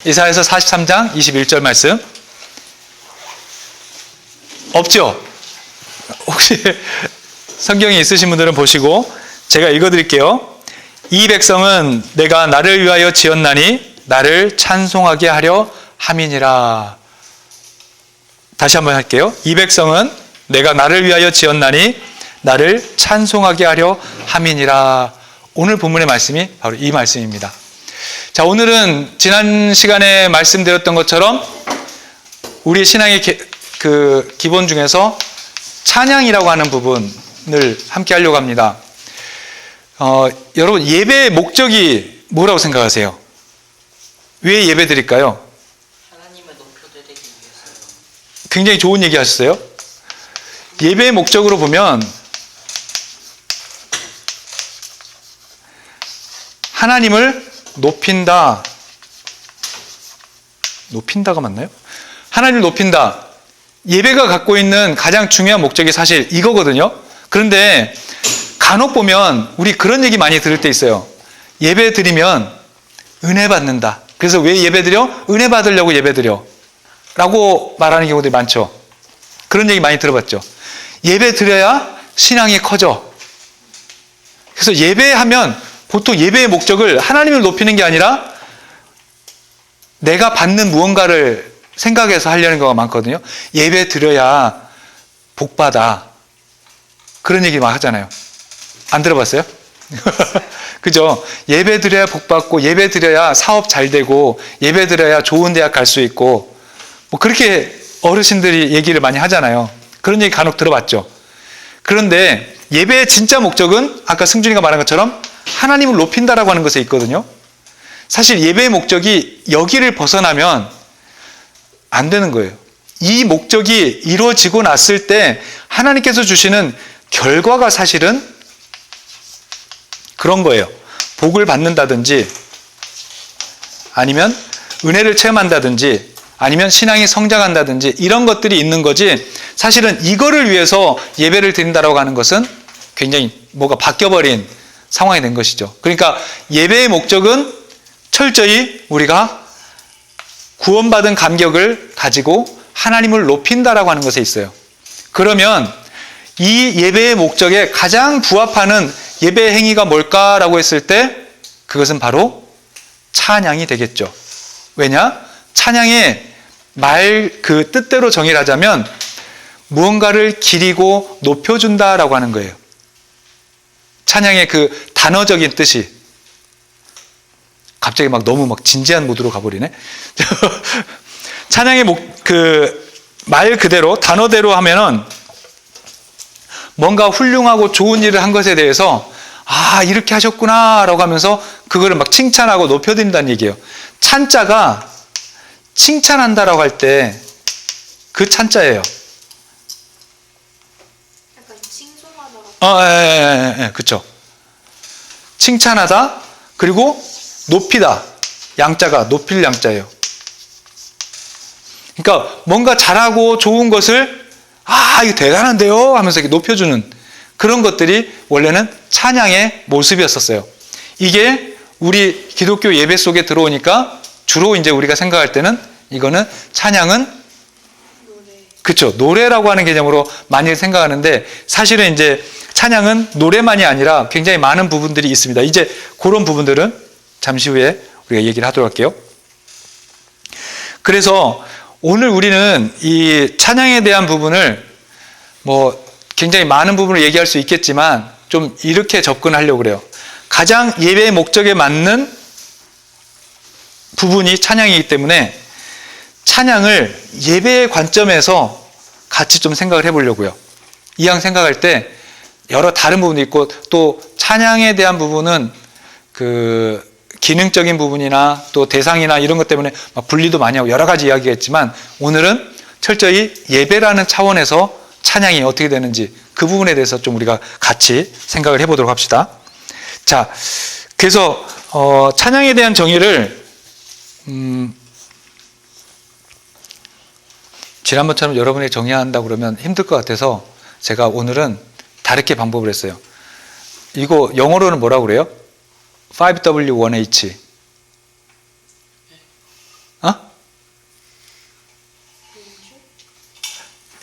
이사야서 43장 21절 말씀. 없죠? 혹시 성경이 있으신 분들은 보시고 제가 읽어드릴게요. 이 백성은 내가 나를 위하여 지었나니 나를 찬송하게 하려 함이니라. 다시 한번 할게요. 이 백성은 내가 나를 위하여 지었나니 나를 찬송하게 하려 함이니라. 오늘 본문의 말씀이 바로 이 말씀입니다. 자, 오늘은 지난 시간에 말씀드렸던 것처럼 우리 신앙의 기본 중에서 찬양이라고 하는 부분을 함께 하려고 합니다. 여러분, 예배의 목적이 뭐라고 생각하세요? 왜 예배 드릴까요? 하나님을 높여드리기 위해서요. 굉장히 좋은 얘기 하셨어요. 예배의 목적으로 보면 하나님을 높인다. 높인다가 맞나요? 하나님을 높인다. 예배가 갖고 있는 가장 중요한 목적이 사실 이거거든요. 그런데 간혹 보면 우리 그런 얘기 많이 들을 때 있어요. 예배 드리면 은혜 받는다. 그래서 왜 예배 드려? 은혜 받으려고 예배 드려. 라고 말하는 경우들이 많죠. 그런 얘기 많이 들어봤죠. 예배 드려야 신앙이 커져. 그래서 예배하면 보통 예배의 목적을 하나님을 높이는 게 아니라 내가 받는 무언가를 생각해서 하려는 경우가 많거든요. 예배 드려야 복 받아. 그런 얘기 막 하잖아요. 안 들어봤어요? 그죠? 예배 드려야 복 받고, 예배 드려야 사업 잘 되고, 예배 드려야 좋은 대학 갈 수 있고, 뭐 그렇게 어르신들이 얘기를 많이 하잖아요. 그런 얘기 간혹 들어봤죠. 그런데 예배의 진짜 목적은 아까 승준이가 말한 것처럼 하나님을 높인다라고 하는 것에 있거든요. 사실 예배의 목적이 여기를 벗어나면 안 되는 거예요. 이 목적이 이루어지고 났을 때 하나님께서 주시는 결과가 사실은 그런 거예요. 복을 받는다든지 아니면 은혜를 체험한다든지 아니면 신앙이 성장한다든지 이런 것들이 있는 거지, 사실은 이거를 위해서 예배를 드린다라고 하는 것은 굉장히 뭐가 바뀌어버린 상황이 된 것이죠. 그러니까 예배의 목적은 철저히 우리가 구원받은 감격을 가지고 하나님을 높인다라고 하는 것에 있어요. 그러면 이 예배의 목적에 가장 부합하는 예배 행위가 뭘까라고 했을 때 그것은 바로 찬양이 되겠죠. 왜냐? 찬양의 그 뜻대로 정의를 하자면 무언가를 기리고 높여준다라고 하는 거예요. 찬양의 그 단어적인 뜻이. 갑자기 막 너무 막 진지한 모드로 가버리네. 찬양의 말 그대로, 단어대로 하면은 뭔가 훌륭하고 좋은 일을 한 것에 대해서 아, 이렇게 하셨구나 라고 하면서 그거를 막 칭찬하고 높여드린다는 얘기예요. 찬자가 칭찬한다라고 할 때 그 찬자예요. 약간 칭송하다. 그쵸. 칭찬하다, 그리고 높이다. 양자가 높일 양자예요. 그러니까 뭔가 잘하고 좋은 것을 아, 이거 대단한데요 하면서 이렇게 높여주는 그런 것들이 원래는 찬양의 모습이었었어요. 이게 우리 기독교 예배 속에 들어오니까 주로 이제 우리가 생각할 때는 이거는 찬양은 그쵸, 노래라고 하는 개념으로 많이 생각하는데 사실은 이제 찬양은 노래만이 아니라 굉장히 많은 부분들이 있습니다. 이제 그런 부분들은 잠시 후에 우리가 얘기를 하도록 할게요. 그래서 오늘 우리는 이 찬양에 대한 부분을 뭐 굉장히 많은 부분을 얘기할 수 있겠지만 좀 이렇게 접근하려고 그래요. 가장 예배의 목적에 맞는 부분이 찬양이기 때문에 찬양을 예배의 관점에서 같이 좀 생각을 해보려고요. 이왕 생각할 때 여러 다른 부분도 있고 또 찬양에 대한 부분은 그 기능적인 부분이나 또 대상이나 이런 것 때문에 막 분리도 많이 하고 여러 가지 이야기가 있지만 오늘은 철저히 예배라는 차원에서 찬양이 어떻게 되는지 그 부분에 대해서 좀 우리가 같이 생각을 해보도록 합시다. 자, 그래서 찬양에 대한 정의를 지난번처럼 여러분이 정의한다고 그러면 힘들 것 같아서 제가 오늘은 다르게 방법을 했어요. 이거 영어로는 뭐라고 그래요? 5W1H.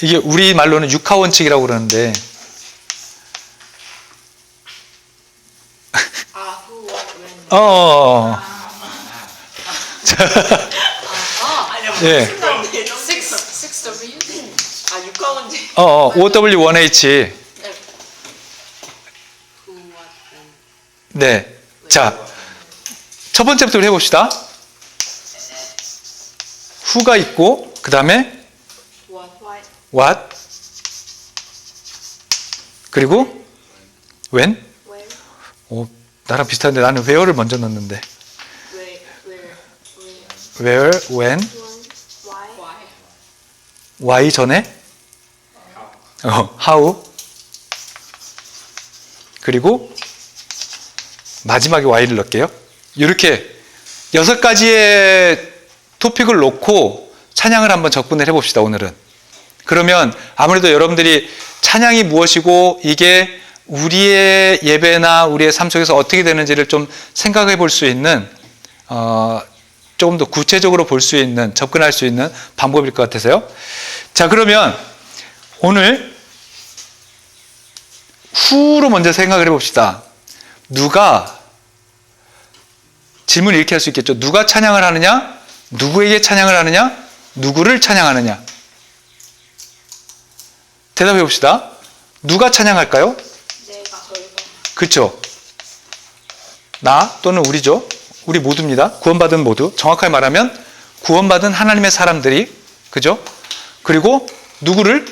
이게 우리 말로는 육하 원칙이라고 그러는데 아후 웬. 어. 아니야 예. six W. 아 육가원지. OW1H. 네. 자, 첫 번째부터 해봅시다. who가 있고, 그 다음에 what, 그리고 when. 오, 나랑 비슷한데 나는 where를 먼저 넣었는데. where, when, why 전에, how, 그리고 마지막에 y를 넣을게요. 이렇게 6가지의 토픽을 놓고 찬양을 한번 접근을 해봅시다, 오늘은. 그러면 아무래도 여러분들이 찬양이 무엇이고 이게 우리의 예배나 우리의 삶 속에서 어떻게 되는지를 좀 생각해 볼 수 있는 조금 더 구체적으로 볼 수 있는, 접근할 수 있는 방법일 것 같아서요. 자, 그러면 오늘 who로 먼저 생각을 해봅시다. 누가, 질문을 이렇게 할 수 있겠죠. 누가 찬양을 하느냐? 누구에게 찬양을 하느냐? 누구를 찬양하느냐? 대답해 봅시다. 누가 찬양할까요? 내가. 그렇죠. 나 또는 우리죠. 우리 모두입니다. 구원받은 모두. 정확하게 말하면 구원받은 하나님의 사람들이, 그죠? 그리고 누구를?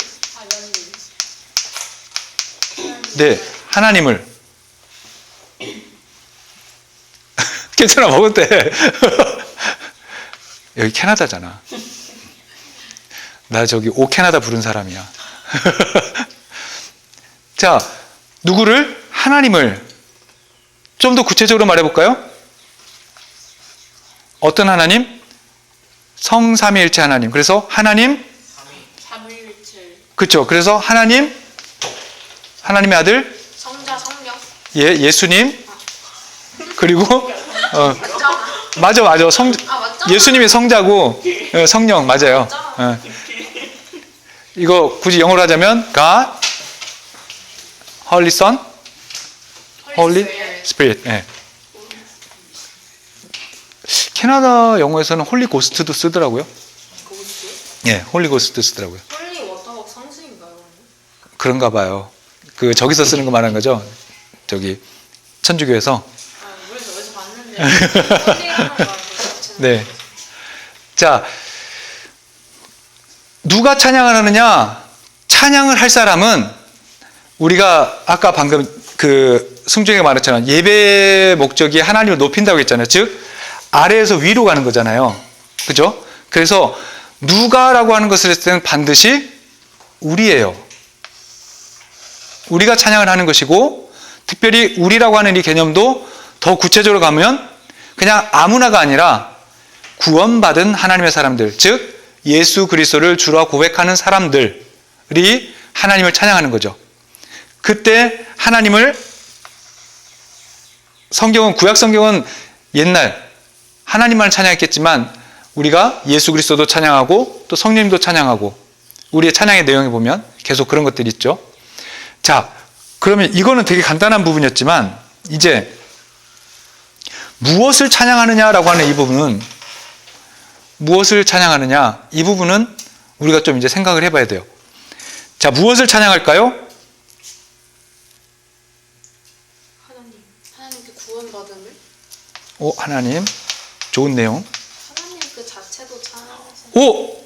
네, 하나님을. 괜찮아, 먹을 때. 여기 캐나다잖아. 나 저기 오 캐나다 부른 사람이야. 자, 누구를? 하나님을. 좀 더 구체적으로 말해볼까요? 어떤 하나님? 성삼위일체 하나님. 그래서 하나님, 삼위일체. 그렇죠. 그래서 하나님, 하나님의 아들, 성자 성령. 예수님, 그리고 맞아. 예수님이 성자고 성령 맞아요. 이거 굳이 영어로 하자면 God, Holy Son, Holy Spirit. 예. 캐나다 영어에서는 홀리 고스트도 쓰더라고요. 예, 홀리 고스트 쓰더라고요. 홀리 워터웍 상승인가요? 그런가 봐요. 그 저기서 쓰는 거 말하는 거죠. 저기 천주교에서. 우리 저기서 봤는데 홀리라는 말 자체는. 네. 자, 누가 찬양을 하느냐? 찬양을 할 사람은 우리가 아까 방금 그 승중에 말했잖아요. 예배의 목적이 하나님을 높인다고 했잖아요. 즉 아래에서 위로 가는 거잖아요. 그죠? 그래서 누가라고 하는 것을 했을 때는 반드시 우리예요. 우리가 찬양을 하는 것이고, 특별히 우리라고 하는 이 개념도 더 구체적으로 가면 그냥 아무나가 아니라 구원받은 하나님의 사람들, 즉 예수 그리스도를 주로 고백하는 사람들이 하나님을 찬양하는 거죠. 그때 하나님을, 성경은, 구약 성경은 옛날 하나님만 찬양했겠지만 우리가 예수 그리스도도 찬양하고 또 성령님도 찬양하고, 우리의 찬양의 내용에 보면 계속 그런 것들이 있죠. 자, 그러면 이거는 되게 간단한 부분이었지만 이제 무엇을 찬양하느냐라고 하는 이 부분은, 무엇을 찬양하느냐, 이 부분은 우리가 좀 이제 생각을 해봐야 돼요. 자, 무엇을 찬양할까요? 하나님께 구원받음을. 하나님, 좋은 내용. 하나님 그 자체도 찬양하세요. 오!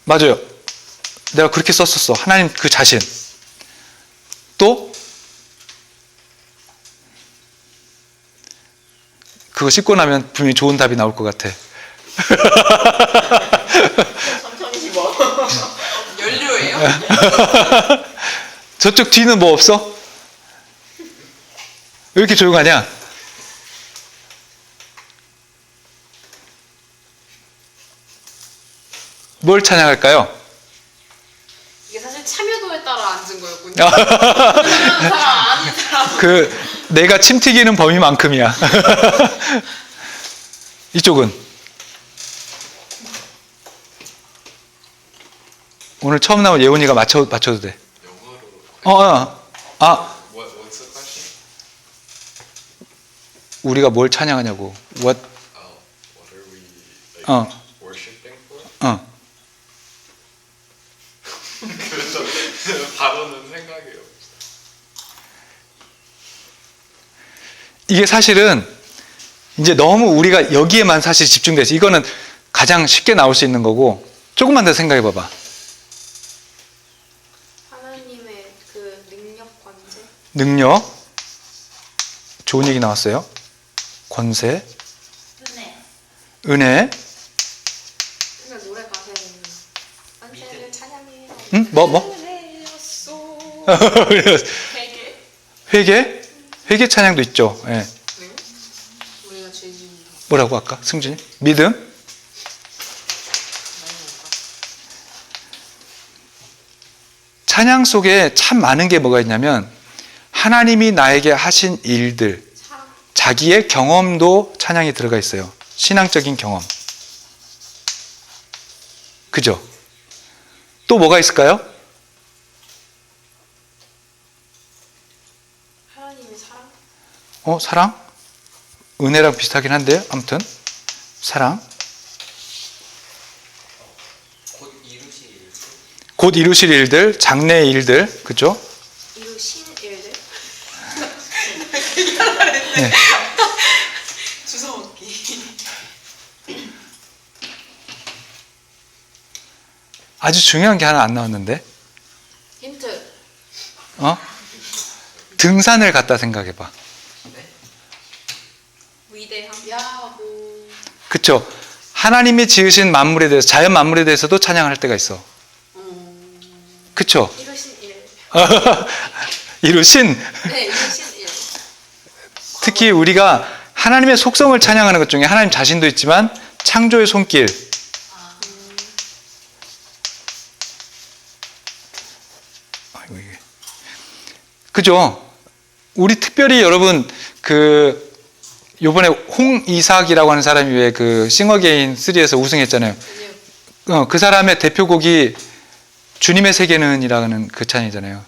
맞아요. 내가 그렇게 썼었어. 하나님 그 자신. 또 그거 씻고 나면 분명히 좋은 답이 나올 것 같아. 천천히 뭐. 연료예요? 저쪽 뒤는 뭐 없어? 왜 이렇게 조용하냐? 뭘 찬양할까요? 이게 사실 참여도에 따라 앉은 거였군요. 참여하는 사람 아닌 사람. 내가 침 튀기는 범위만큼이야. 이쪽은 오늘 처음 나온 예원이가 맞춰도 돼. 영어로. 아, What's the question? 우리가 뭘 찬양하냐고. What? What are we like 어, worshiping for? 어. 그래서 바로는 생각이 없어. 이게 사실은 이제 너무 우리가 여기에만 사실 집중돼서 이거는 가장 쉽게 나올 수 있는 거고 조금만 더 생각해 봐봐. 하나님의 그 능력 관제. 능력. 좋은 얘기 나왔어요. 권세. 은혜. 근데 노래 가사에는 관세를 찬양해요. 응? 뭐? 은혜였소. 되게. 회개? 회개 찬양도 있죠. 예. 네? 우리가 죄진다. 뭐라고 아까 승준이? 믿음? 찬양 속에 참 많은 게 뭐가 있냐면 하나님이 나에게 하신 일들, 사랑. 자기의 경험도 찬양이 들어가 있어요. 신앙적인 경험. 그죠? 또 뭐가 있을까요? 하나님의 사랑. 사랑? 은혜랑 비슷하긴 한데 아무튼 사랑. 곧 이루실 일들, 장래의 일들, 그죠? 이루신 일들. 네. 주워 먹기. 아주 중요한 게 하나 안 나왔는데, 힌트. 등산을 갔다 생각해봐. 위대함. 야호. 그쵸? 하나님이 지으신 만물에 대해서, 자연 만물에 대해서도 찬양할 때가 있어. 그쵸? 이루신 일. 이루신, 네, 이루신 일. 특히 우리가 하나님의 속성을 찬양하는 것 중에 하나님 자신도 있지만 창조의 손길. 아이고, 이게. 그죠? 우리 특별히 여러분, 요번에 홍이삭이라고 하는 사람이 왜 그 싱어게인 3에서 우승했잖아요. 그 사람의 대표곡이 주님의 세계는 이라는 그 찬양이잖아요.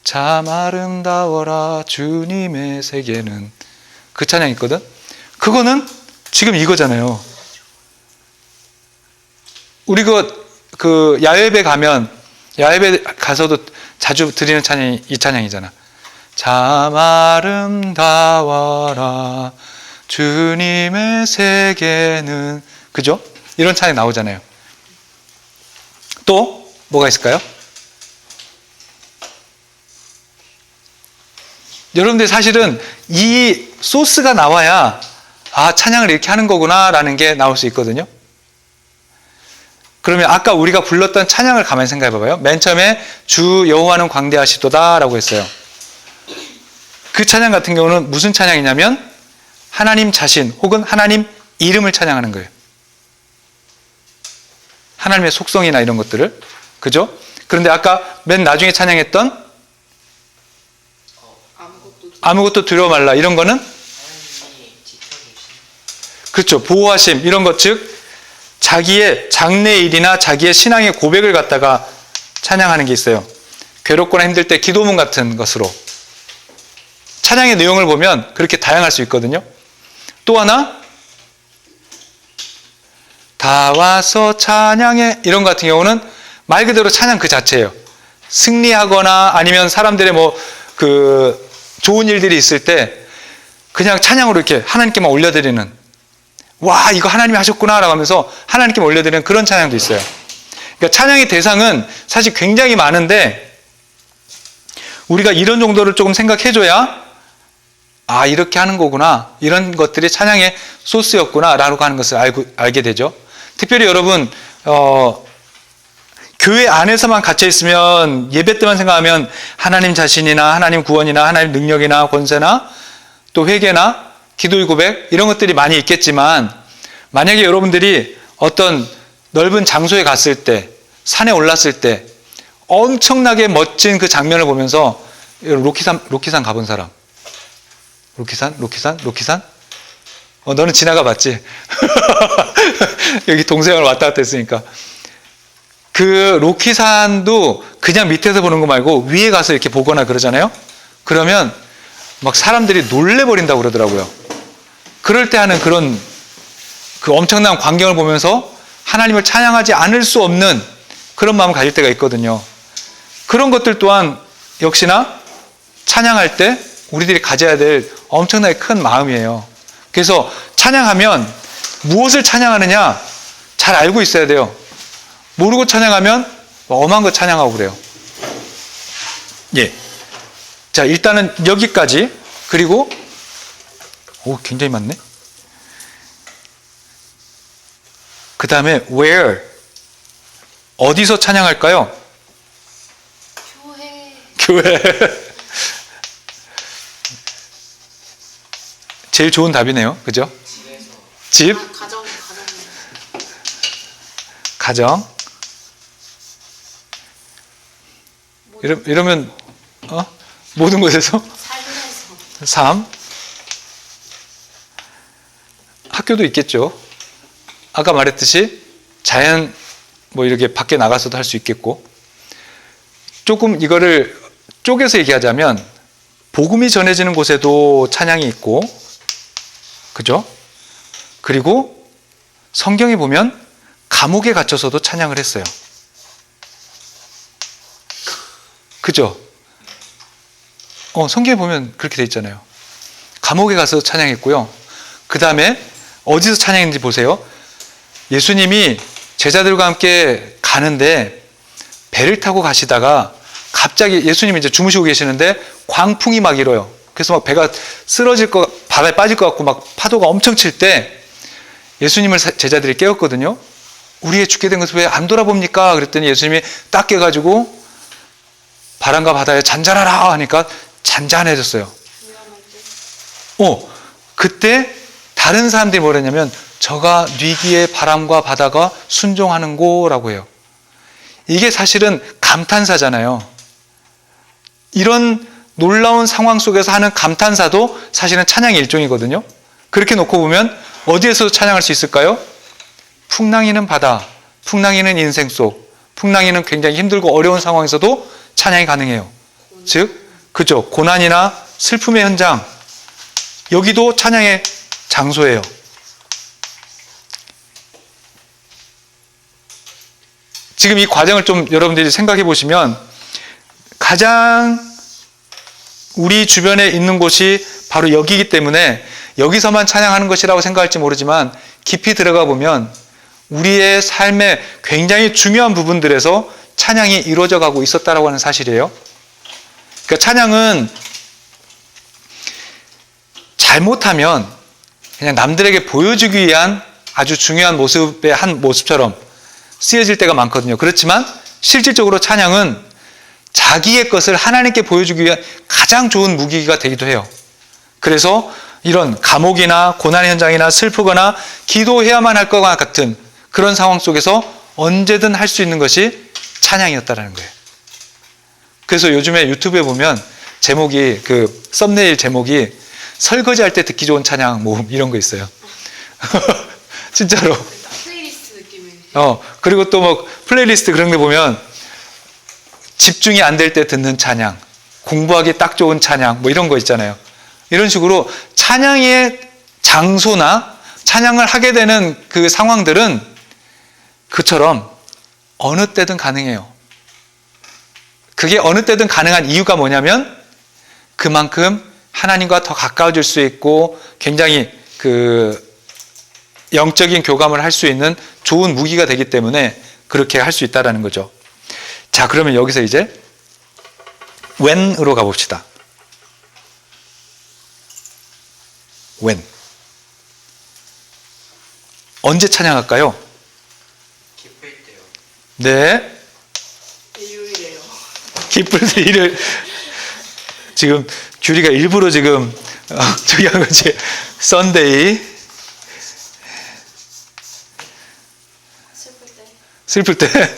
참 아름다워라 주님의 세계는, 그 찬양 있거든. 그거는 지금 이거잖아요. 우리 그 야외배 가면, 야외배 가서도 자주 드리는 찬양이 이 찬양이잖아. 참 아름다워라 주님의 세계는, 그죠? 이런 찬양 나오잖아요. 또 뭐가 있을까요? 여러분들 사실은 이 소스가 나와야 찬양을 이렇게 하는 거구나 라는 게 나올 수 있거든요. 그러면 아까 우리가 불렀던 찬양을 가만히 생각해 봐봐요. 맨 처음에 주 여호와는 광대하시도다 라고 했어요. 그 찬양 같은 경우는 무슨 찬양이냐면 하나님 자신 혹은 하나님 이름을 찬양하는 거예요. 하나님의 속성이나 이런 것들을. 그죠? 그런데 아까 맨 나중에 찬양했던 아무것도 두려워 말라, 이런 거는 그렇죠. 보호하심, 이런 것, 즉 자기의 장래의 일이나 자기의 신앙의 고백을 갖다가 찬양하는 게 있어요. 괴롭거나 힘들 때 기도문 같은 것으로. 찬양의 내용을 보면 그렇게 다양할 수 있거든요. 또 하나, 다 와서 찬양해, 이런 것 같은 경우는 말 그대로 찬양 그 자체예요. 승리하거나 아니면 사람들의 좋은 일들이 있을 때 그냥 찬양으로 이렇게 하나님께만 올려드리는, 와, 이거 하나님이 하셨구나 라고 하면서 하나님께 올려드리는 그런 찬양도 있어요. 그러니까 찬양의 대상은 사실 굉장히 많은데 우리가 이런 정도를 조금 생각해줘야 이렇게 하는 거구나, 이런 것들이 찬양의 소스였구나 라고 하는 것을 알게 되죠. 특별히 여러분 교회 안에서만 갇혀 있으면 예배 때만 생각하면 하나님 자신이나 하나님 구원이나 하나님 능력이나 권세나 또 회개나 기도의 고백, 이런 것들이 많이 있겠지만 만약에 여러분들이 어떤 넓은 장소에 갔을 때, 산에 올랐을 때 엄청나게 멋진 그 장면을 보면서, 로키산 가본 사람? 로키산? 너는 지나가 봤지? 여기 동생을 왔다 갔다 했으니까. 그 로키산도 그냥 밑에서 보는 거 말고 위에 가서 이렇게 보거나 그러잖아요. 그러면 막 사람들이 놀래버린다고 그러더라고요. 그럴 때 하는 그런 그 엄청난 광경을 보면서 하나님을 찬양하지 않을 수 없는 그런 마음을 가질 때가 있거든요. 그런 것들 또한 역시나 찬양할 때 우리들이 가져야 될 엄청나게 큰 마음이에요. 그래서 찬양하면 무엇을 찬양하느냐 잘 알고 있어야 돼요. 모르고 찬양하면 엄한 거 찬양하고 그래요. 예. 자, 일단은 여기까지. 그리고 오, 굉장히 많네. 그 다음에 where, 어디서 찬양할까요? 교회. 제일 좋은 답이네요. 그죠? 집, 가정. 이러면 모든 곳에서 삶. 학교도 있겠죠. 아까 말했듯이 자연 뭐 이렇게 밖에 나가서도 할 수 있겠고, 조금 이거를 쪼개서 얘기하자면 복음이 전해지는 곳에도 찬양이 있고, 그죠? 그리고 성경에 보면 감옥에 갇혀서도 찬양을 했어요. 그죠? 성경에 보면 그렇게 돼 있잖아요. 감옥에 가서 찬양했고요. 그 다음에 어디서 찬양했는지 보세요. 예수님이 제자들과 함께 가는데 배를 타고 가시다가 갑자기 예수님이 이제 주무시고 계시는데 광풍이 막 일어요. 그래서 막 배가 쓰러질 것, 바다에 빠질 것 같고 막 파도가 엄청 칠 때 예수님을 제자들이 깨웠거든요. 우리의 죽게 된 것을 왜 안 돌아봅니까? 그랬더니 예수님이 딱 깨가지고 바람과 바다에 잔잔하라 하니까 잔잔해졌어요. 그때 다른 사람들이 뭐랬냐면 저가 뉘기에 바람과 바다가 순종하는 거라고 해요. 이게 사실은 감탄사잖아요. 이런 놀라운 상황 속에서 하는 감탄사도 사실은 찬양의 일종이거든요. 그렇게 놓고 보면 어디에서 찬양할 수 있을까요? 풍랑이는 바다, 풍랑이는 인생 속, 풍랑이는 굉장히 힘들고 어려운 상황에서도 찬양이 가능해요. 즉, 그죠? 고난이나 슬픔의 현장, 여기도 찬양의 장소예요. 지금 이 과정을 좀 여러분들이 생각해 보시면 가장 우리 주변에 있는 곳이 바로 여기이기 때문에 여기서만 찬양하는 것이라고 생각할지 모르지만 깊이 들어가 보면 우리의 삶의 굉장히 중요한 부분들에서 찬양이 이루어져 가고 있었다라고 하는 사실이에요. 그러니까 찬양은 잘못하면 그냥 남들에게 보여주기 위한 아주 중요한 모습의 한 모습처럼 쓰여질 때가 많거든요. 그렇지만 실질적으로 찬양은 자기의 것을 하나님께 보여주기 위한 가장 좋은 무기가 되기도 해요. 그래서 이런 감옥이나 고난 현장이나 슬프거나 기도해야만 할 것과 같은 그런 상황 속에서 언제든 할 수 있는 것이 찬양이었다라는 거예요. 그래서 요즘에 유튜브에 보면 제목이 그 썸네일 제목이 설거지할 때 듣기 좋은 찬양 모음 이런 거 있어요. 진짜로. 플레이리스트 느낌이. 그리고 또 뭐 플레이리스트 그런 데 보면 집중이 안 될 때 듣는 찬양, 공부하기 딱 좋은 찬양 뭐 이런 거 있잖아요. 이런 식으로 찬양의 장소나 찬양을 하게 되는 그 상황들은 그처럼 어느 때든 가능해요. 그게 어느 때든 가능한 이유가 뭐냐면 그만큼 하나님과 더 가까워질 수 있고 굉장히 그 영적인 교감을 할 수 있는 좋은 무기가 되기 때문에 그렇게 할 수 있다는 거죠. 자, 그러면 여기서 이제 when으로 가봅시다. when. 언제 찬양할까요? 기쁠 때요. 네. 일요일에요. 기쁠 때 일을 지금 규리가 일부러 지금 저기 한 거지. 썬데이. 슬플 때. 슬플 때.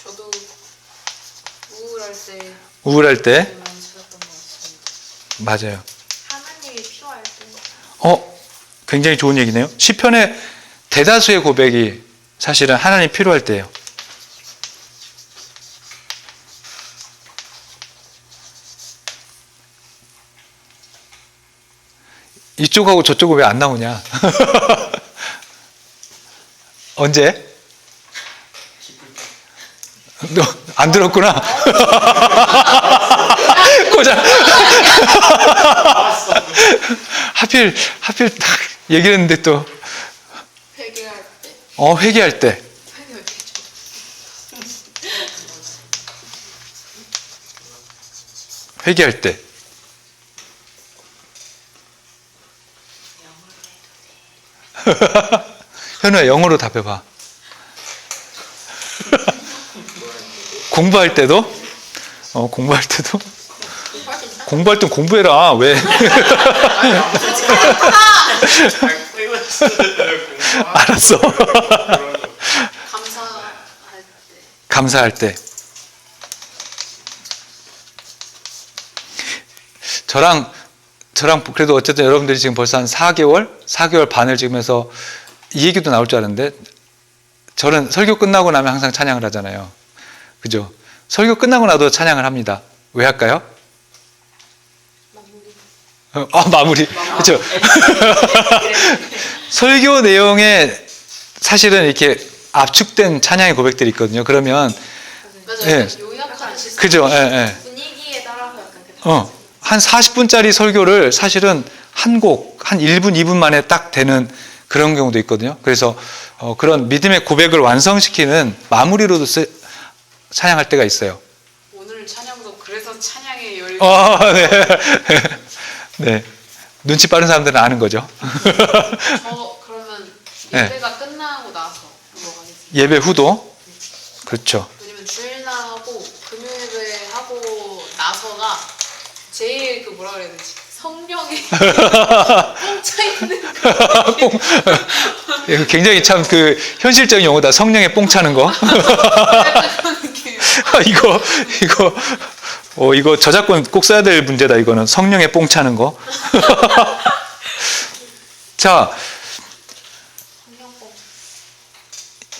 저도 우울할 때 우울할 때. 많이 찾았던 것 같습니다. 맞아요. 하나님이 필요할 때. 굉장히 좋은 얘기네요. 시편의 대다수의 고백이 사실은 하나님 필요할 때예요. 이쪽하고 저쪽은 왜 안 나오냐? 언제? 너 안 들었구나. 고작 하필 딱 얘기를 했는데 또 회개할 때. 회개할 때. 회개할 때 좀. 회개할 때. 현우야, 영어로 답해봐. 공부할 때도? 공부할 때도? 공부할 땐 공부해라. 왜? 알았어. 감사할 때. 감사할 때. 저랑 그래도 어쨌든 여러분들이 지금 벌써 한 4개월 반을 지금 해서 이 얘기도 나올 줄 알았는데, 저는 설교 끝나고 나면 항상 찬양을 하잖아요. 그죠? 설교 끝나고 나도 찬양을 합니다. 왜 할까요? 마무리. 그렇죠. 설교 내용에 사실은 이렇게 압축된 찬양의 고백들이 있거든요. 그러면 맞아요. 예. 요약하듯이. 그죠? 예, 예. 분위기에 따라서 약간 그 한 40분짜리 설교를 사실은 한 곡, 한 1분, 2분 만에 딱 되는 그런 경우도 있거든요. 그래서 그런 믿음의 고백을 완성시키는 마무리로도 찬양할 때가 있어요. 오늘 찬양도 그래서 찬양의 열. 네. 네. 눈치 빠른 사람들은 아는 거죠. 저 그러면 네. 예배가 끝나고 나서 넘어가겠습니다. 예배 후도. 그렇죠. 왜냐면 주일날 하고 금요일에 하고 나서가 제일 그 뭐라 그래야 되지? 성령이 뻥차 있는 이거 굉장히 참 그 현실적인 용어다. 성령에 뽕 차는 거. 그런 느낌. 이거 저작권 꼭 써야 될 문제다. 이거는 성령에 뽕 차는 거. 자, 성령뽕.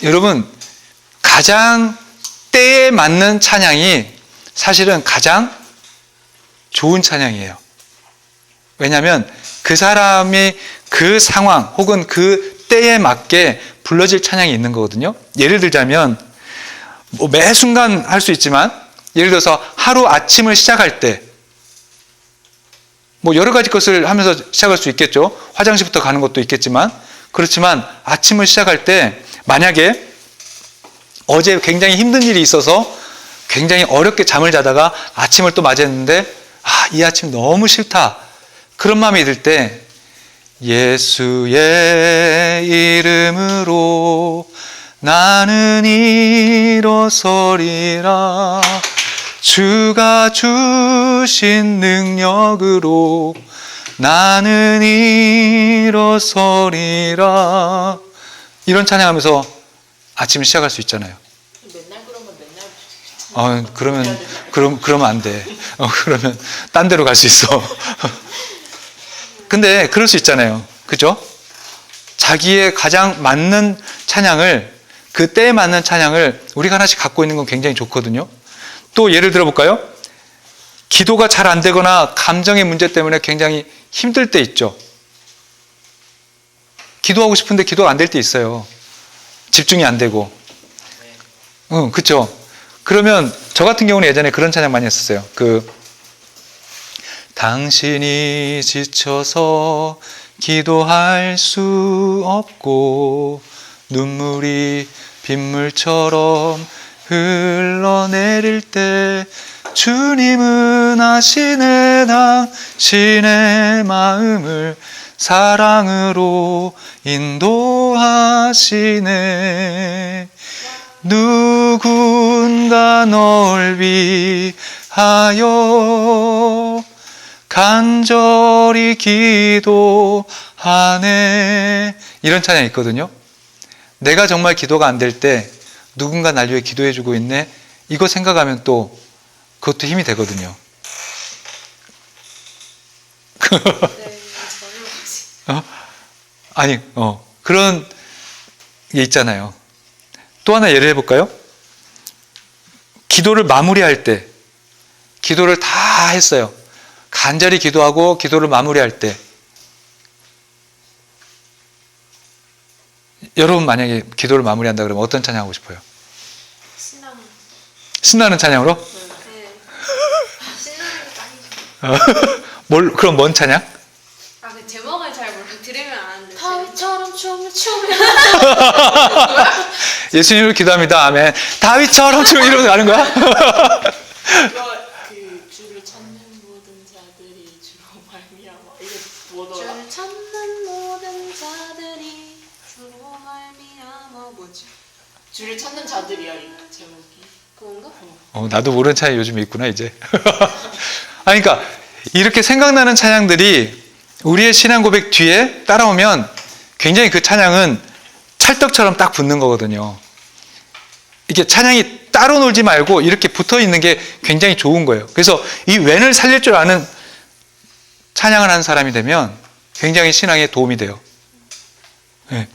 여러분, 가장 때에 맞는 찬양이 사실은 가장 좋은 찬양이에요. 왜냐하면 그 사람이 그 상황 혹은 그 때에 맞게 불러질 찬양이 있는 거거든요. 예를 들자면 뭐 매 순간 할 수 있지만, 예를 들어서 하루 아침을 시작할 때 뭐 여러 가지 것을 하면서 시작할 수 있겠죠. 화장실부터 가는 것도 있겠지만, 그렇지만 아침을 시작할 때 만약에 어제 굉장히 힘든 일이 있어서 굉장히 어렵게 잠을 자다가 아침을 또 맞이했는데, 이 아침 너무 싫다. 그런 마음이 들 때 예수의 이름으로 나는 일어서리라. 주가 주신 능력으로 나는 일어서리라. 이런 찬양하면서 아침을 시작할 수 있잖아요. 맨날 그러면 맨날 그러면 안 돼. 그러면 딴 데로 갈 수 있어. 근데 그럴 수 있잖아요. 그죠? 자기의 가장 맞는 찬양을, 그 때에 맞는 찬양을 우리가 하나씩 갖고 있는 건 굉장히 좋거든요. 또 예를 들어 볼까요? 기도가 잘 안 되거나 감정의 문제 때문에 굉장히 힘들 때 있죠. 기도하고 싶은데 기도가 안 될 때 있어요. 집중이 안 되고. 그렇죠. 그러면 저 같은 경우는 예전에 그런 찬양 많이 했었어요. 당신이 지쳐서 기도할 수 없고 눈물이 빗물처럼 흘러내릴 때 주님은 아시네 당신의 마음을 사랑으로 인도하시네. 누군가 널 위하여 간절히 기도하네. 이런 찬양이 있거든요. 내가 정말 기도가 안 될 때 누군가 날 위해 기도해주고 있네. 이거 생각하면 또 그것도 힘이 되거든요. 그런 게 있잖아요. 또 하나 예를 해볼까요? 기도를 마무리할 때, 기도를 다 했어요. 간절히 기도하고 기도를 마무리할 때, 여러분 만약에 기도를 마무리한다 그러면 어떤 찬양 하고 싶어요? 신나는. 신나는 찬양으로? 네. 신나는 게 아니죠. 그럼 뭔 찬양? 아, 그 제목은 잘 몰라. 들으면 아는데. 다윗처럼 춤을 추면 예수님을 기도합니다. 아멘. 다윗처럼 지금 이러고 가는 거야? 그 주를 찾는 모든 자들이 주로 말미암아 이게 뭐더라? 주를 찾는 모든 자들이 주로 말미암아 뭐지? 주를 찾는 자들이야 이 제목이. 그건가? 나도 모르는 찬양이 요즘에 있구나, 이제. 그러니까, 이렇게 생각나는 찬양들이 우리의 신앙 고백 뒤에 따라오면 굉장히 그 찬양은 찰떡처럼 딱 붙는 거거든요. 이게 찬양이 따로 놀지 말고 이렇게 붙어 있는 게 굉장히 좋은 거예요. 그래서 이 웬을 살릴 줄 아는 찬양을 하는 사람이 되면 굉장히 신앙에 도움이 돼요. 네.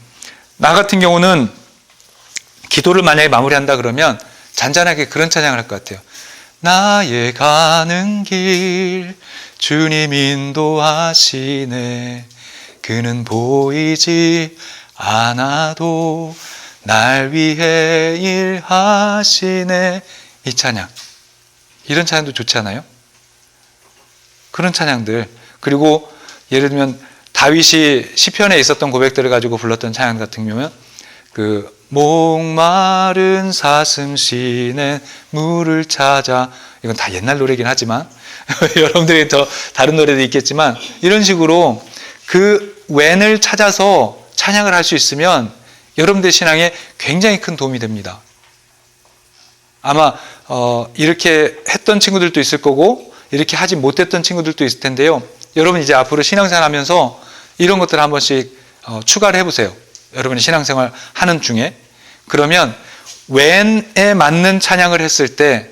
나 같은 경우는 기도를 만약에 마무리한다 그러면 잔잔하게 그런 찬양을 할 것 같아요. 나의 가는 길 주님 인도하시네. 그는 보이지 않아도 날 위해 일하시네. 이 찬양, 이런 찬양도 좋지 않아요? 그런 찬양들. 그리고 예를 들면 다윗이 시편에 있었던 고백들을 가지고 불렀던 찬양 같은 경우는 그 목마른 사슴 쉬는 물을 찾아, 이건 다 옛날 노래긴 하지만 여러분들이 더 다른 노래도 있겠지만 이런 식으로 그 웬을 찾아서 찬양을 할 수 있으면 여러분들 신앙에 굉장히 큰 도움이 됩니다. 아마 이렇게 했던 친구들도 있을 거고 이렇게 하지 못했던 친구들도 있을 텐데요. 여러분 이제 앞으로 신앙생활 하면서 이런 것들을 한 번씩 추가를 해보세요. 여러분이 신앙생활 하는 중에. 그러면 웬에 맞는 찬양을 했을 때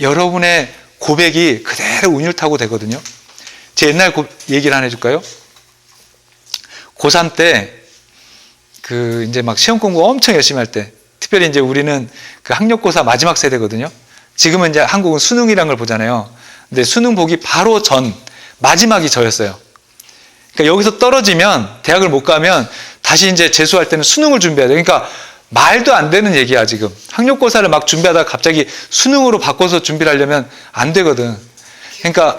여러분의 고백이 그대로 운율타고 되거든요. 제 옛날 얘기를 하나 해줄까요? 고3 때 이제 막 시험 공부 엄청 열심히 할 때, 특별히 이제 우리는 그 학력고사 마지막 세대거든요. 지금은 이제 한국은 수능이란 걸 보잖아요. 근데 수능 보기 바로 전 마지막이 저였어요. 그러니까 여기서 떨어지면 대학을 못 가면 다시 이제 재수할 때는 수능을 준비해야 돼요. 그러니까 말도 안 되는 얘기야, 지금. 학력고사를 막 준비하다가 갑자기 수능으로 바꿔서 준비를 하려면 안 되거든. 그러니까,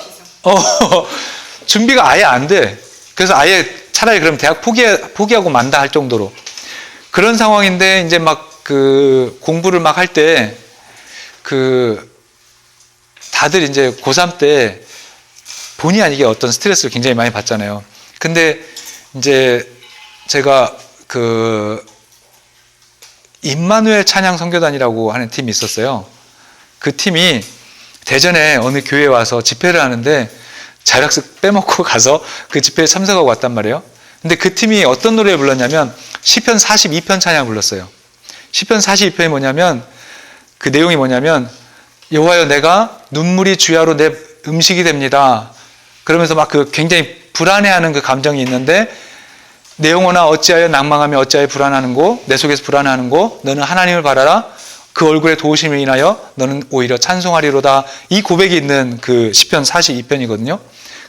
준비가 아예 안 돼. 그래서 아예 차라리 그럼 대학 포기하고 만다 할 정도로. 그런 상황인데, 이제 막 공부를 막 할 때, 다들 이제 고3 때 본의 아니게 어떤 스트레스를 굉장히 많이 받잖아요. 근데 이제 제가 임마누엘 찬양 선교단이라고 하는 팀이 있었어요. 그 팀이 대전에 어느 교회에 와서 집회를 하는데 자율학습 빼먹고 가서 그 집회에 참석하고 왔단 말이에요. 근데 그 팀이 어떤 노래를 불렀냐면 시편 42편 찬양 불렀어요. 시편 42편이 뭐냐면 그 내용이 뭐냐면 여호와여 내가 눈물이 주야로 내 음식이 됩니다. 그러면서 막 굉장히 불안해하는 그 감정이 있는데 내 영혼아 어찌하여 낭망하며 어찌하여 불안하는고 내 속에서 불안해하는고 너는 하나님을 바라라 그 얼굴의 도우심을 인하여 너는 오히려 찬송하리로다. 이 고백이 있는 그 시편 42편이거든요.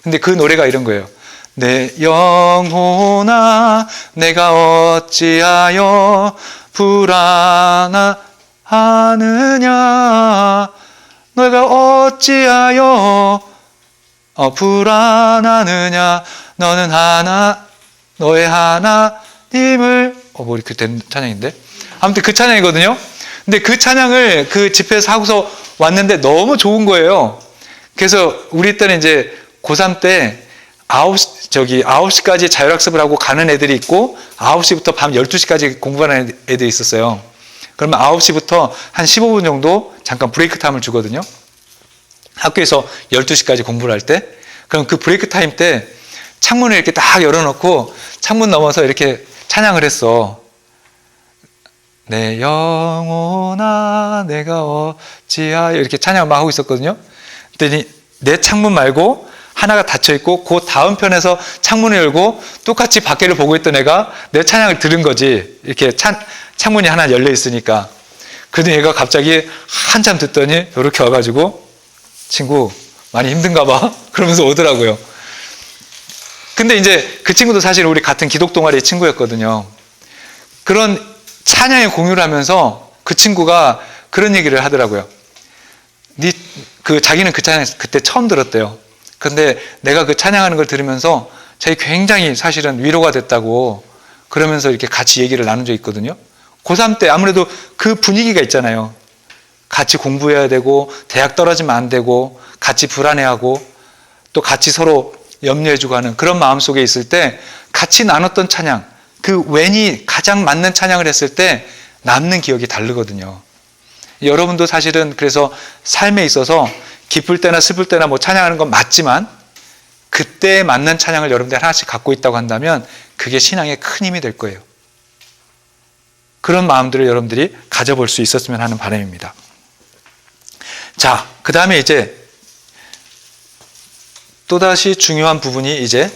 근데 그 노래가 이런 거예요. 내 영혼아 내가 어찌하여 불안하느냐 너가 어찌하여 불안하느냐 너는 너의 하나님을 뭐 이렇게 된 찬양인데 아무튼 그 찬양이거든요. 근데 그 찬양을 그 집회에서 하고서 왔는데 너무 좋은 거예요. 그래서 우리 때는 이제 고3 때 9시까지 자율학습을 하고 가는 애들이 있고 9시부터 밤 12시까지 공부하는 애들이 있었어요. 그러면 9시부터 한 15분 정도 잠깐 브레이크 타임을 주거든요. 학교에서 12시까지 공부를 할 때. 그럼 그 브레이크 타임 때 창문을 이렇게 딱 열어놓고 창문 넘어서 이렇게 찬양을 했어. 내 영혼아 내가 어찌하여 이렇게 찬양을 막 하고 있었거든요. 그랬더니 내 창문 말고 하나가 닫혀 있고 그 다음 편에서 창문을 열고 똑같이 밖에를 보고 있던 애가 내 찬양을 들은 거지. 이렇게 창문이 하나 열려 있으니까. 그런데 얘가 갑자기 한참 듣더니 이렇게 와가지고 친구 많이 힘든가 봐 그러면서 오더라고요. 근데 이제 그 친구도 사실 우리 같은 기독 동아리 친구였거든요. 그런 찬양의 공유를 하면서 그 친구가 그런 얘기를 하더라고요. 자기는 그 찬양 그때 처음 들었대요. 근데 내가 그 찬양하는 걸 들으면서 자기 굉장히 사실은 위로가 됐다고 그러면서 이렇게 같이 얘기를 나눈 적이 있거든요. 고3 때 아무래도 그 분위기가 있잖아요. 같이 공부해야 되고 대학 떨어지면 안 되고 같이 불안해하고 또 같이 서로 염려해주고 하는 그런 마음속에 있을 때 같이 나눴던 찬양, 그 웬이 가장 맞는 찬양을 했을 때 남는 기억이 다르거든요. 여러분도 사실은 그래서 삶에 있어서 기쁠 때나 슬플 때나 뭐 찬양하는 건 맞지만 그때에 맞는 찬양을 여러분들이 하나씩 갖고 있다고 한다면 그게 신앙의 큰 힘이 될 거예요. 그런 마음들을 여러분들이 가져볼 수 있었으면 하는 바람입니다. 자, 그 다음에 이제 또다시 중요한 부분이 이제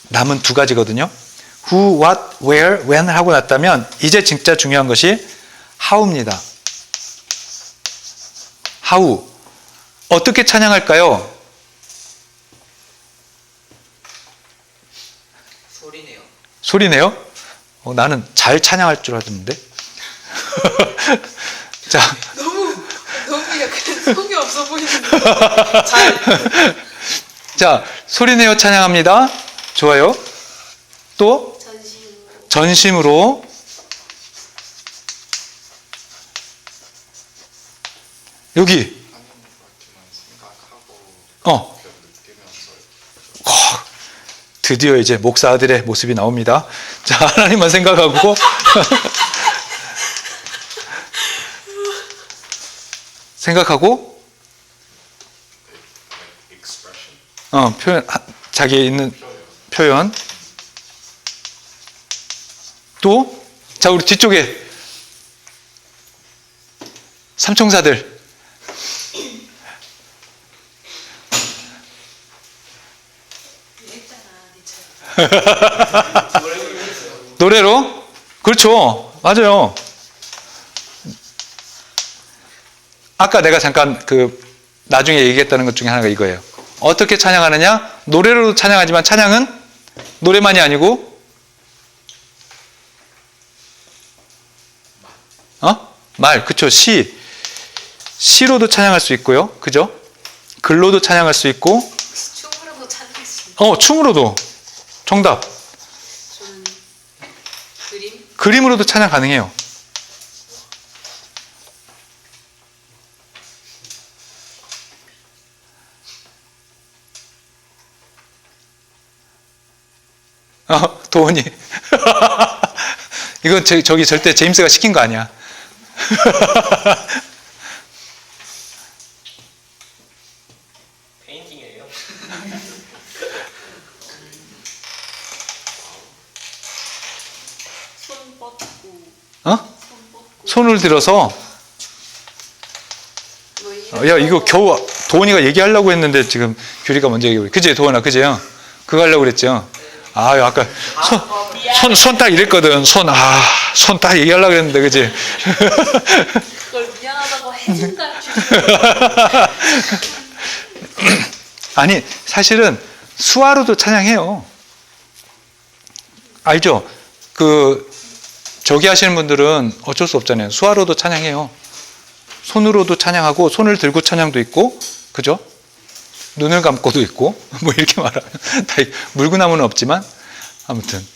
남은 두 가지거든요. Who, what, where, when 하고 났다면 이제 진짜 중요한 것이 how입니다. How. 어떻게 찬양할까요? 소리네요. 소리네요? 나는 잘 찬양할 줄 알았는데. 자, 너무 약간 성의 없어 보이는데. 자, 소리내어 찬양합니다. 좋아요. 또 전심으로. 여기 드디어 이제 목사 아들의 모습이 나옵니다. 자, 하나님만 생각하고 생각하고 표현, 자기에 있는 표현. 또, 자, 우리 뒤쪽에 삼총사들. 노래로? 그렇죠. 맞아요. 아까 내가 잠깐 나중에 얘기했다는 것 중에 하나가 이거예요. 어떻게 찬양하느냐? 노래로도 찬양하지만 찬양은 노래만이 아니고 말, 그쵸. 시로도 찬양할 수 있고요. 그죠? 글로도 찬양할 수 있고 춤으로도 찬양할 수 있는. 춤으로도. 정답. 저는 그림? 그림으로도 찬양 가능해요. 도원이. 이건 저기 절대 제임스가 시킨 거 아니야. 페인팅이에요. 손 뻗고 손을 들어서. 뭐 야, 이거 겨우 도원이가 얘기하려고 했는데 지금 규리가 먼저 얘기해. 그지, 도원아, 그지요? 그거 하려고 그랬죠? 아까 손 딱 이랬거든. 손 딱 얘기하려고 했는데, 그지? 그걸 미안하다고 해준다. 아니, 사실은 수화로도 찬양해요. 알죠? 저기 하시는 분들은 어쩔 수 없잖아요. 수화로도 찬양해요. 손으로도 찬양하고, 손을 들고 찬양도 있고, 그죠? 눈을 감고도 있고, 뭐 이렇게 말하면. 다 물구나무는 없지만, 아무튼.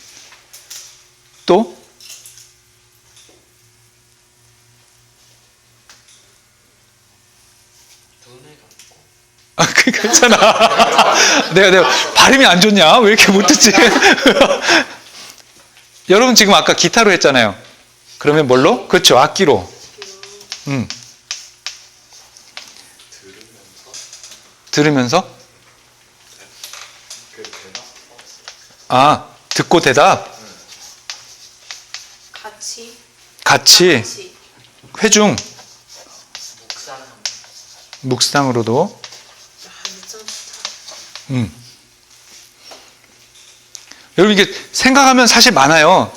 또, 눈을 감고. 괜찮아. 내가 발음이 안 좋냐? 왜 이렇게 못 듣지? 여러분 지금 아까 기타로 했잖아요. 그러면 뭘로? 그렇죠. 악기로. 들으면서? 듣고 대답? 같이. 회중. 묵상. 묵상으로도. 여러분 이게 생각하면 사실 많아요.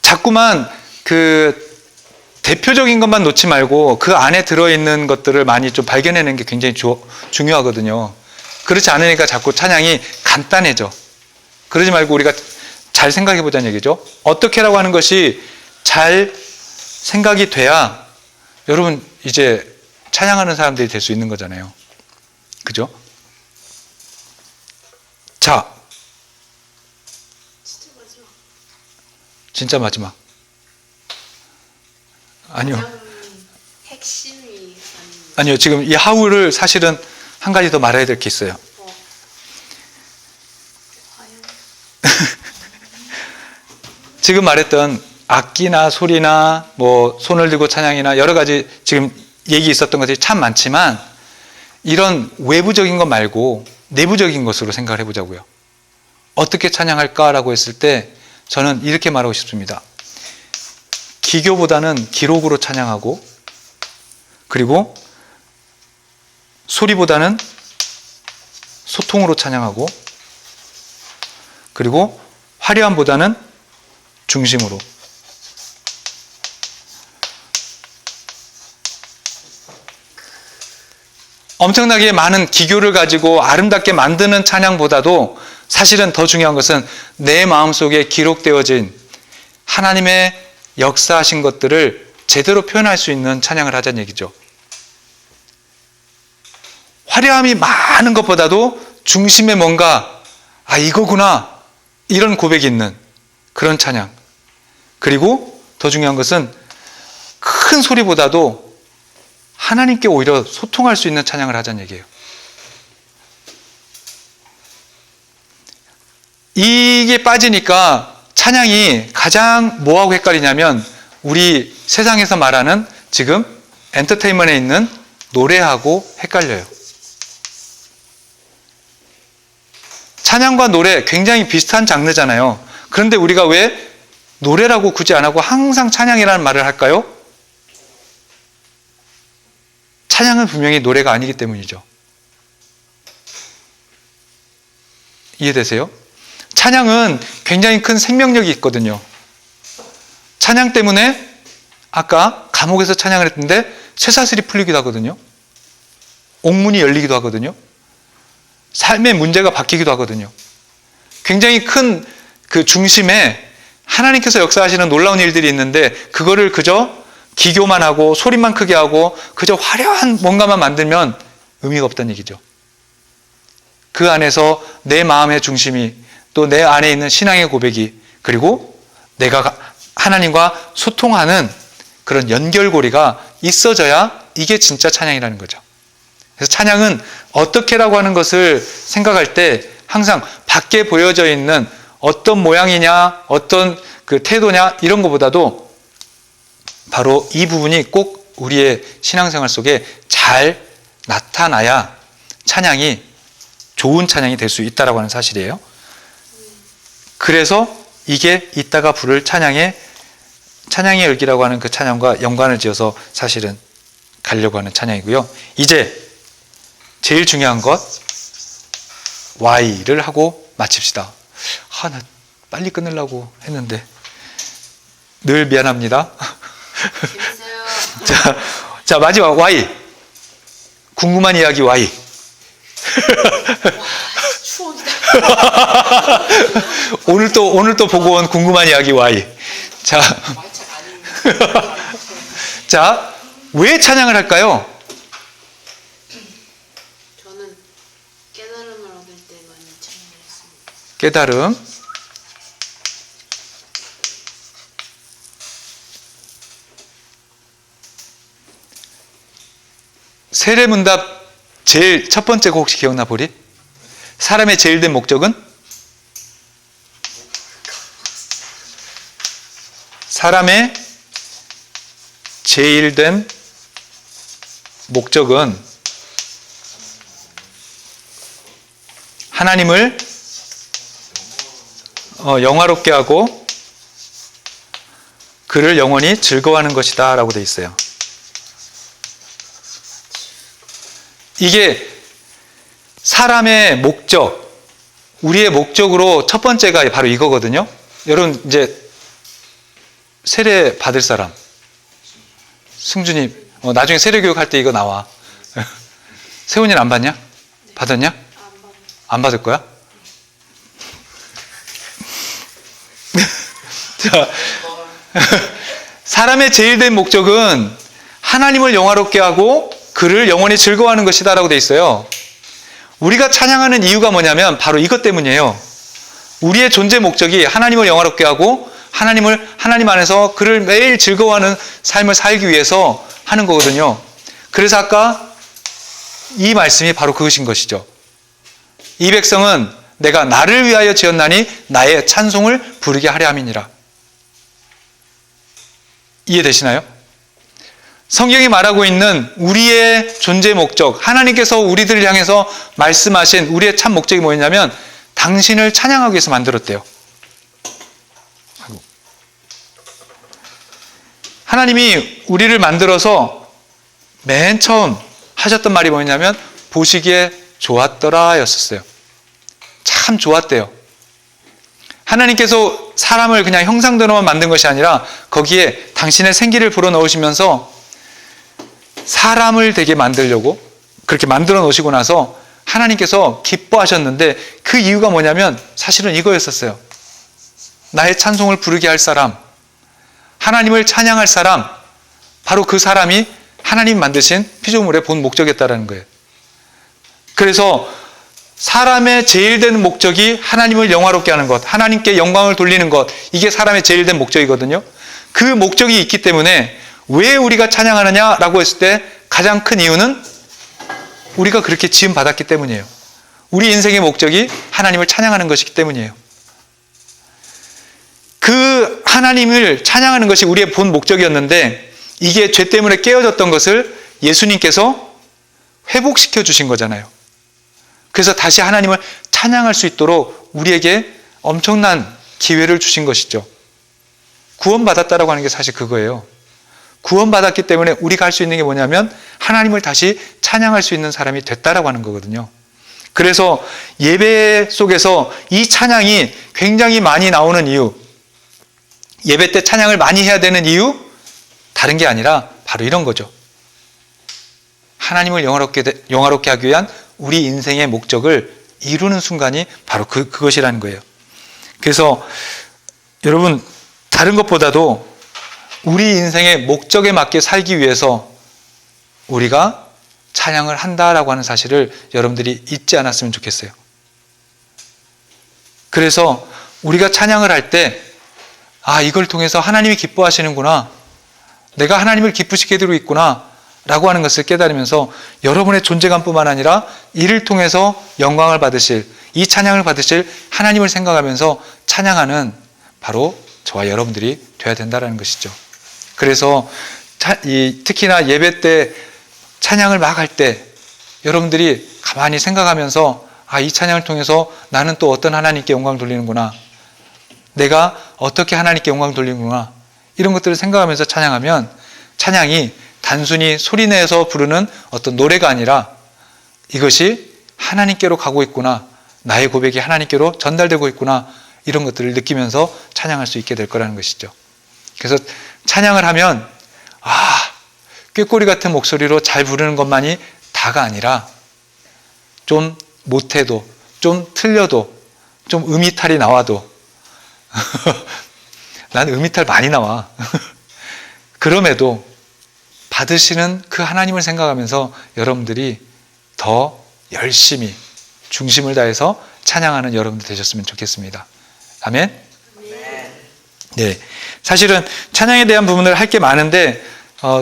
자꾸만 그 대표적인 것만 놓지 말고 그 안에 들어있는 것들을 많이 좀 발견해내는 게 굉장히 중요하거든요. 그렇지 않으니까 자꾸 찬양이 간단해져. 그러지 말고 우리가 잘 생각해 보자는 얘기죠. 어떻게라고 하는 것이 잘 생각이 돼야 여러분 이제 찬양하는 사람들이 될 수 있는 거잖아요. 그죠? 자, 진짜 마지막. 아니요. 가장 핵심이 아니요. 지금 이 하우를 사실은 한 가지 더 말해야 될 게 있어요. 지금 말했던 악기나 소리나 뭐 손을 들고 찬양이나 여러 가지 지금 얘기 있었던 것들이 참 많지만 이런 외부적인 것 말고 내부적인 것으로 생각을 해보자고요. 어떻게 찬양할까라고 했을 때 저는 이렇게 말하고 싶습니다. 기교보다는 기록으로 찬양하고 그리고 소리보다는 소통으로 찬양하고 그리고 화려함보다는 중심으로 엄청나게 많은 기교를 가지고 아름답게 만드는 찬양보다도 사실은 더 중요한 것은 내 마음속에 기록되어진 하나님의 역사하신 것들을 제대로 표현할 수 있는 찬양을 하자는 얘기죠. 화려함이 많은 것보다도 중심에 뭔가 이거구나 이런 고백이 있는 그런 찬양. 그리고 더 중요한 것은 큰 소리보다도 하나님께 오히려 소통할 수 있는 찬양을 하자는 얘기예요. 이게 빠지니까 찬양이 가장 뭐하고 헷갈리냐면 우리 세상에서 말하는 지금 엔터테인먼트에 있는 노래하고 헷갈려요. 찬양과 노래 굉장히 비슷한 장르잖아요. 그런데 우리가 왜 노래라고 굳이 안 하고 항상 찬양이라는 말을 할까요? 찬양은 분명히 노래가 아니기 때문이죠. 이해되세요? 찬양은 굉장히 큰 생명력이 있거든요. 찬양 때문에 아까 감옥에서 찬양을 했는데 쇠사슬이 풀리기도 하거든요. 옥문이 열리기도 하거든요. 삶의 문제가 바뀌기도 하거든요. 굉장히 큰 그 중심에 하나님께서 역사하시는 놀라운 일들이 있는데 그거를 그저 기교만 하고 소리만 크게 하고 그저 화려한 뭔가만 만들면 의미가 없다는 얘기죠. 그 안에서 내 마음의 중심이 또 내 안에 있는 신앙의 고백이 그리고 내가 하나님과 소통하는 그런 연결고리가 있어져야 이게 진짜 찬양이라는 거죠. 그래서 찬양은 어떻게라고 하는 것을 생각할 때 항상 밖에 보여져 있는 어떤 모양이냐 어떤 그 태도냐 이런 것보다도 바로 이 부분이 꼭 우리의 신앙생활 속에 잘 나타나야 찬양이 좋은 찬양이 될 수 있다라고 하는 사실이에요. 그래서 이게 이따가 부를 찬양의 열기라고 하는 그 찬양과 연관을 지어서 사실은 가려고 하는 찬양이고요. 이제 제일 중요한 것 Y를 하고 마칩시다. 나 빨리 끊으려고 했는데 늘 미안합니다. 재밌어요. 자 마지막 Y. 궁금한 이야기 Y. 추억이다. 오늘 또 보고 온 궁금한 이야기 Y. 자, 말책 아닌. 자, 왜 찬양을 할까요? 저는 깨달음을 얻을 때 많이 찬양을 했습니다. 깨달음. 세례문답 제일 첫 번째 거 혹시 기억나 보리? 사람의 제일 된 목적은? 사람의 제일 된 목적은 하나님을 영화롭게 하고 그를 영원히 즐거워하는 것이다 라고 되어 있어요. 이게 사람의 목적, 우리의 목적으로 첫 번째가 바로 이거거든요. 여러분 이제 세례 받을 사람, 승준이 나중에 세례 교육할 때 이거 나와. 세훈이는 안 받냐? 받았냐? 안 받을 거야? 자, 사람의 제일 된 목적은 하나님을 영화롭게 하고 그를 영원히 즐거워하는 것이다라고 돼 있어요. 우리가 찬양하는 이유가 뭐냐면 바로 이것 때문이에요. 우리의 존재 목적이 하나님을 영화롭게 하고 하나님 안에서 그를 매일 즐거워하는 삶을 살기 위해서 하는 거거든요. 그래서 아까 이 말씀이 바로 그것인 것이죠. 이 백성은 내가 나를 위하여 지었나니 나의 찬송을 부르게 하려 함이니라. 이해되시나요? 성경이 말하고 있는 우리의 존재 목적, 하나님께서 우리들을 향해서 말씀하신 우리의 참 목적이 뭐였냐면 당신을 찬양하기 위해서 만들었대요. 하나님이 우리를 만들어서 맨 처음 하셨던 말이 뭐였냐면 보시기에 좋았더라 였었어요. 참 좋았대요. 하나님께서 사람을 그냥 형상대로만 만든 것이 아니라 거기에 당신의 생기를 불어넣으시면서 사람을 되게 만들려고 그렇게 만들어 놓으시고 나서 하나님께서 기뻐하셨는데 그 이유가 뭐냐면 사실은 이거였었어요. 나의 찬송을 부르게 할 사람, 하나님을 찬양할 사람, 바로 그 사람이 하나님 만드신 피조물의 본 목적이었다는 거예요. 그래서 사람의 제일 된 목적이 하나님을 영화롭게 하는 것, 하나님께 영광을 돌리는 것, 이게 사람의 제일 된 목적이거든요. 그 목적이 있기 때문에 왜 우리가 찬양하느냐라고 했을 때 가장 큰 이유는 우리가 그렇게 지음 받았기 때문이에요. 우리 인생의 목적이 하나님을 찬양하는 것이기 때문이에요. 그 하나님을 찬양하는 것이 우리의 본 목적이었는데 이게 죄 때문에 깨어졌던 것을 예수님께서 회복시켜 주신 거잖아요. 그래서 다시 하나님을 찬양할 수 있도록 우리에게 엄청난 기회를 주신 것이죠. 구원받았다라고 하는 게 사실 그거예요. 구원받았기 때문에 우리가 할 수 있는 게 뭐냐면 하나님을 다시 찬양할 수 있는 사람이 됐다라고 하는 거거든요. 그래서 예배 속에서 이 찬양이 굉장히 많이 나오는 이유, 예배 때 찬양을 많이 해야 되는 이유, 다른 게 아니라 바로 이런 거죠. 하나님을 영화롭게 하기 위한 우리 인생의 목적을 이루는 순간이 바로 그것이라는 거예요. 그래서 여러분 다른 것보다도 우리 인생의 목적에 맞게 살기 위해서 우리가 찬양을 한다라고 하는 사실을 여러분들이 잊지 않았으면 좋겠어요. 그래서 우리가 찬양을 할 때 이걸 통해서 하나님이 기뻐하시는구나, 내가 하나님을 기쁘시게 드리고 있구나 라고 하는 것을 깨달으면서 여러분의 존재감뿐만 아니라 이를 통해서 영광을 받으실, 이 찬양을 받으실 하나님을 생각하면서 찬양하는 바로 저와 여러분들이 되어야 된다는 것이죠. 그래서 특히나 예배 때 찬양을 막 할 때 여러분들이 가만히 생각하면서 이 찬양을 통해서 나는 또 어떤 하나님께 영광을 돌리는구나, 내가 어떻게 하나님께 영광을 돌리는구나, 이런 것들을 생각하면서 찬양하면 찬양이 단순히 소리내서 부르는 어떤 노래가 아니라 이것이 하나님께로 가고 있구나, 나의 고백이 하나님께로 전달되고 있구나, 이런 것들을 느끼면서 찬양할 수 있게 될 거라는 것이죠. 그래서 찬양을 하면 꾀꼬리 같은 목소리로 잘 부르는 것만이 다가 아니라 좀 못해도, 좀 틀려도, 좀 음이탈이 나와도 난 음이탈 많이 나와 그럼에도 받으시는 그 하나님을 생각하면서 여러분들이 더 열심히 중심을 다해서 찬양하는 여러분들 되셨으면 좋겠습니다. 아멘? 네. 사실은 찬양에 대한 부분을 할 게 많은데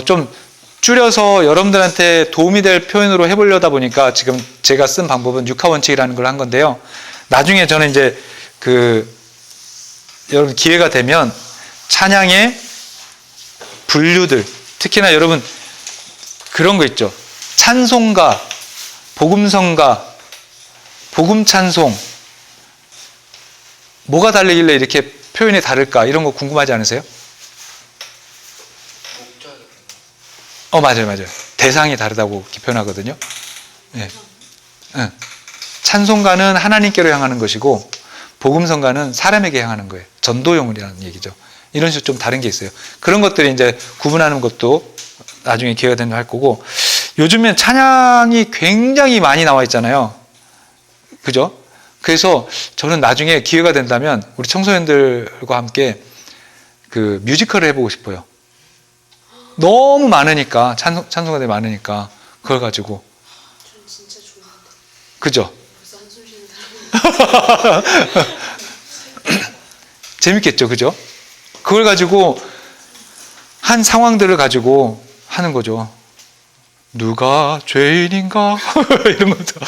좀 줄여서 여러분들한테 도움이 될 표현으로 해보려다 보니까 지금 제가 쓴 방법은 육하원칙이라는 걸 한 건데요. 나중에 저는 이제 여러분 기회가 되면 찬양의 분류들, 특히나 여러분 그런 거 있죠. 찬송가, 복음성가, 복음찬송, 뭐가 다르길래 이렇게 표현이 다를까, 이런 거 궁금하지 않으세요? 맞아요. 대상이 다르다고 이렇게 표현하거든요. 네. 찬송가는 하나님께로 향하는 것이고 복음성가는 사람에게 향하는 거예요. 전도용이라는 얘기죠. 이런 식으로 좀 다른 게 있어요. 그런 것들이 이제 구분하는 것도 나중에 기회가 되면 할 거고, 요즘엔 찬양이 굉장히 많이 나와 있잖아요. 그죠? 그래서 저는 나중에 기회가 된다면 우리 청소년들과 함께 그 뮤지컬을 해보고 싶어요. 너무 많으니까, 찬송가들이 많으니까, 그걸 가지고. 전 진짜 좋아한다. 그죠? 벌써 한숨 쉬는 사람이 재밌겠죠? 그죠? 그걸 가지고 한 상황들을 가지고 하는 거죠. 누가 죄인인가? 이런 것도.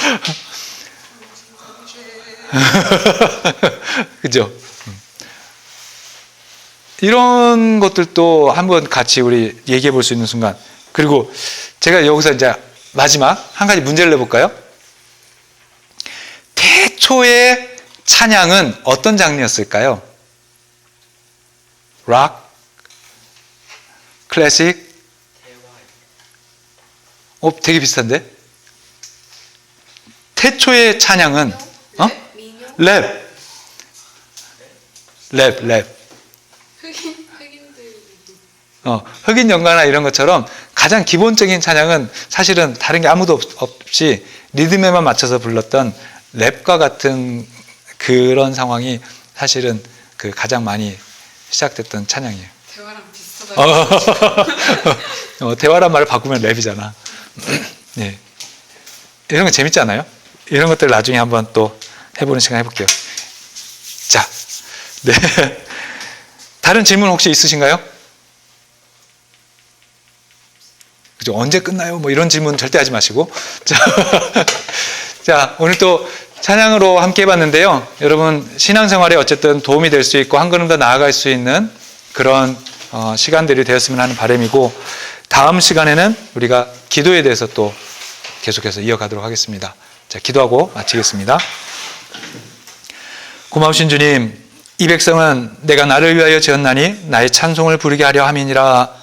그죠? 이런 것들도 한번 같이 우리 얘기해 볼 수 있는 순간. 그리고 제가 여기서 이제 마지막 한 가지 문제를 내볼까요? 태초의 찬양은 어떤 장르였을까요? 락? 클래식? 되게 비슷한데? 태초의 찬양은 민요? 랩. 흑인들. 흑인 연가나 이런 것처럼 가장 기본적인 찬양은 사실은 다른 게 아무도 없이 리듬에만 맞춰서 불렀던 랩과 같은 그런 상황이 사실은 그 가장 많이 시작됐던 찬양이에요. 대화랑 비슷하다. 대화란 말을 바꾸면 랩이잖아. 네. 이런 거 재밌지 않아요? 이런 것들 나중에 한번 또 해보는 시간 해볼게요. 자, 네. 다른 질문 혹시 있으신가요? 그죠? 언제 끝나요? 뭐 이런 질문 절대 하지 마시고. 자, 오늘 또 찬양으로 함께 해봤는데요. 여러분, 신앙생활에 어쨌든 도움이 될 수 있고 한 걸음 더 나아갈 수 있는 그런 시간들이 되었으면 하는 바람이고, 다음 시간에는 우리가 기도에 대해서 또 계속해서 이어가도록 하겠습니다. 자, 기도하고 마치겠습니다. 고마우신 주님, 이 백성은 내가 나를 위하여 지었나니 나의 찬송을 부르게 하려 함이니라.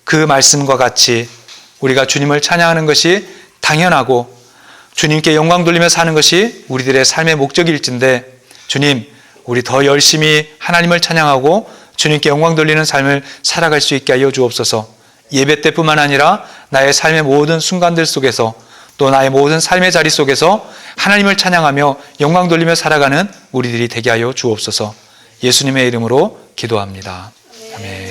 그 말씀과 같이 우리가 주님을 찬양하는 것이 당연하고 주님께 영광 돌리며 사는 것이 우리들의 삶의 목적일진데, 주님, 우리 더 열심히 하나님을 찬양하고 주님께 영광 돌리는 삶을 살아갈 수 있게 하여 주옵소서. 예배 때뿐만 아니라 나의 삶의 모든 순간들 속에서, 또 나의 모든 삶의 자리 속에서 하나님을 찬양하며 영광 돌리며 살아가는 우리들이 되게 하여 주옵소서. 예수님의 이름으로 기도합니다. 아멘.